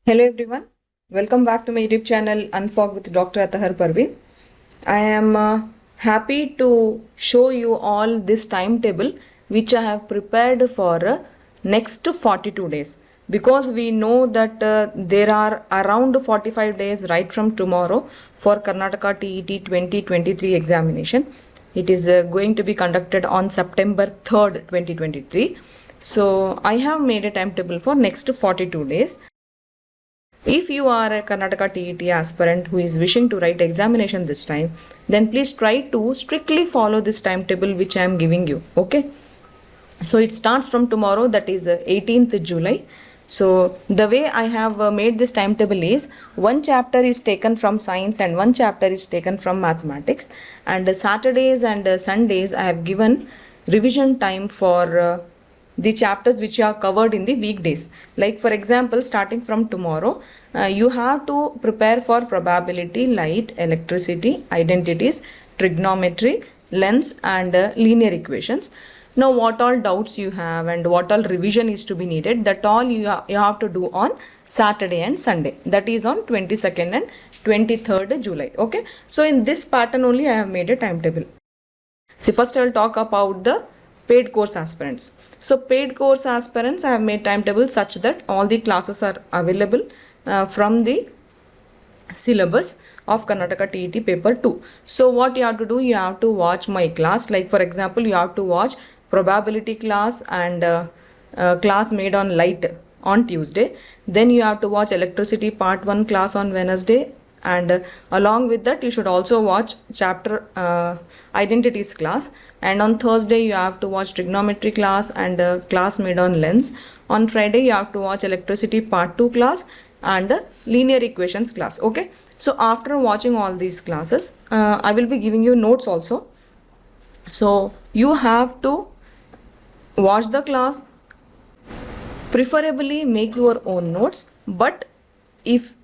Hello everyone, welcome back to my YouTube channel Unfog with Dr. Atahar Parveen. I am happy to show you all this timetable which I have prepared for next 42 days, because we know that there are around 45 days right from tomorrow for Karnataka TET 2023 examination. It is going to be conducted on September 3rd, 2023. So I have made a timetable for next 42 days. If you are a Karnataka TET aspirant who is wishing to write examination this time, then please try to strictly follow this timetable which I am giving you. Okay. So it starts from tomorrow, that is 18th July. So the way I have made this timetable is one chapter is taken from science and one chapter is taken from mathematics, and Saturdays and Sundays I have given revision time for the chapters which are covered in the weekdays. Like for example, starting from tomorrow, you have to prepare for probability, light, electricity, identities, trigonometry, lens and linear equations. Now what all doubts you have and what all revision is to be needed, that all you have to do on Saturday and Sunday, that is on 22nd and 23rd July. Okay, so in this pattern only I have made a timetable. So first I will talk about the paid course aspirants. So paid course aspirants, I have made timetable such that all the classes are available from the syllabus of Karnataka TET paper 2. So what you have to do, you have to watch my class. Like for example, you have to watch probability class and class made on light on Tuesday. Then you have to watch electricity part 1 class on Wednesday, and along with that you should also watch chapter identities class, and on Thursday you have to watch trigonometry class and class made on lens. On Friday you have to watch electricity part 2 class and linear equations class. Okay, so after watching all these classes, I will be giving you notes also. So you have to watch the class, preferably make your own notes, but if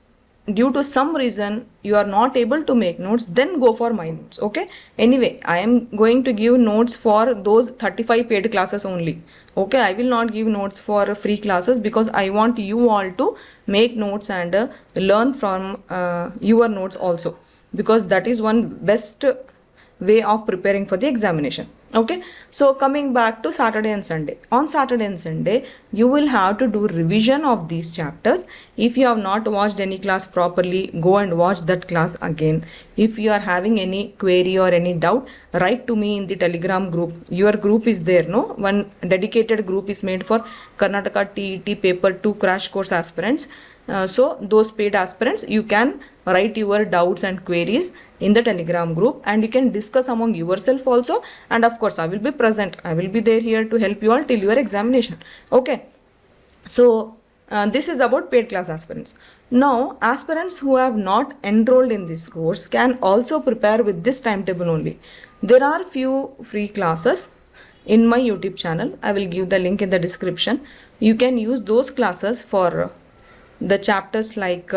due to some reason you are not able to make notes, then go for my notes. Okay, anyway, I am going to give notes for those 35 paid classes only. Okay, I will not give notes for free classes, because I want you all to make notes and learn from your notes also, because that is one best way of preparing for the examination. Okay, so coming back to Saturday and Sunday. On Saturday and Sunday, you will have to do revision of these chapters. If you have not watched any class properly, go and watch that class again. If you are having any query or any doubt, write to me in the Telegram group. Your group is there, no? One dedicated group is made for Karnataka TET paper 2 crash course aspirants. So those paid aspirants, you can write your doubts and queries in the Telegram group, and you can discuss among yourself also, and of course I will be present. I will be there here to help you all till your examination. Okay, so this is about paid class aspirants. Now aspirants who have not enrolled in this course can also prepare with this timetable only. There are few free classes in my YouTube channel. I will give the link in the description. You can use those classes for the chapters like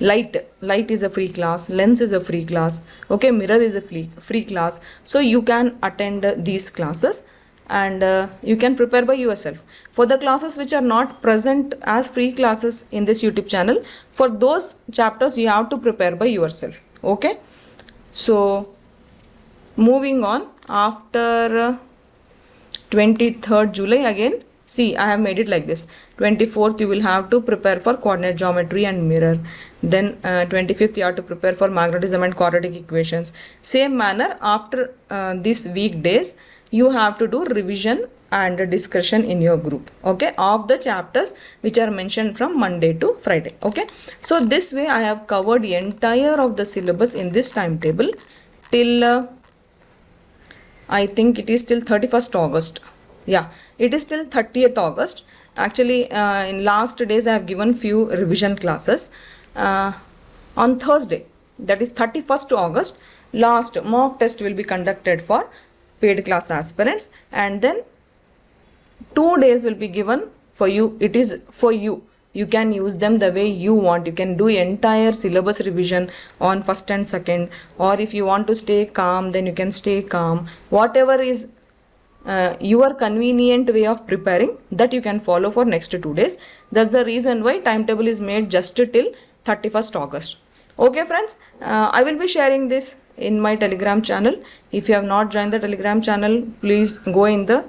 light is a free class, lens is a free class, okay, mirror is a free class. So you can attend these classes and you can prepare by yourself. For the classes which are not present as free classes in this YouTube channel, for those chapters you have to prepare by yourself. Okay, so moving on, after 23rd July again, see, I have made it like this. 24th you will have to prepare for coordinate geometry and mirror. Then 25th you have to prepare for magnetism and quadratic equations. Same manner, after these weekdays you have to do revision and discussion in your group, okay, of the chapters which are mentioned from Monday to Friday. Okay, so this way I have covered the entire of the syllabus in this timetable till I think it is till 31st August. Yeah, it is till 30th August. Actually, in last days I have given few revision classes. On Thursday, that is 31st August, last mock test will be conducted for paid class aspirants, and then 2 days will be given for you. It is for you. You can use them the way you want. You can do entire syllabus revision on first and second, or if you want to stay calm, then you can stay calm. Whatever is your convenient way of preparing that you can follow for next 2 days. That's the reason why timetable is made just till 31st August. Okay friends, I will be sharing this in my Telegram channel. If you have not joined the Telegram channel, please go in the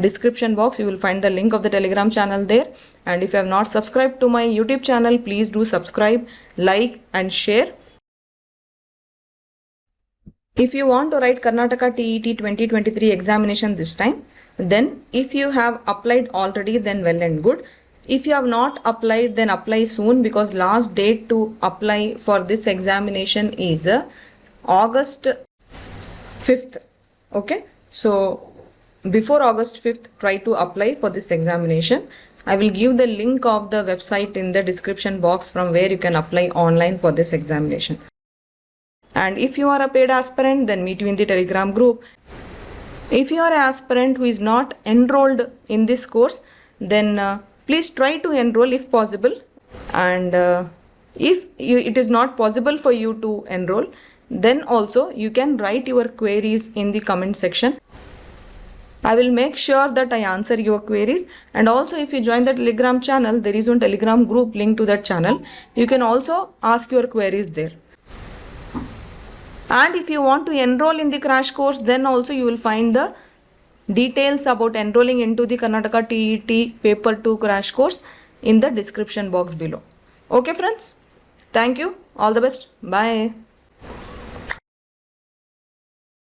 description box. You will find the link of the Telegram channel there. And if you have not subscribed to my YouTube channel, please do subscribe, like and share. If you want to write Karnataka TET 2023 examination this time, then if you have applied already, then well and good. If you have not applied, then apply soon, because last date to apply for this examination is August 5th. Okay, so before August 5th, try to apply for this examination. I will give the link of the website in the description box from where you can apply online for this examination. And if you are a paid aspirant, then meet you in the Telegram group. If you are an aspirant who is not enrolled in this course, then please try to enroll if possible. And if it is not possible for you to enroll, then also you can write your queries in the comment section. I will make sure that I answer your queries. And also if you join the Telegram channel, there is one Telegram group linked to that channel. You can also ask your queries there. And if you want to enroll in the crash course, then also you will find the details about enrolling into the Karnataka TET Paper 2 crash course in the description box below. Okay friends, thank you, all the best, bye.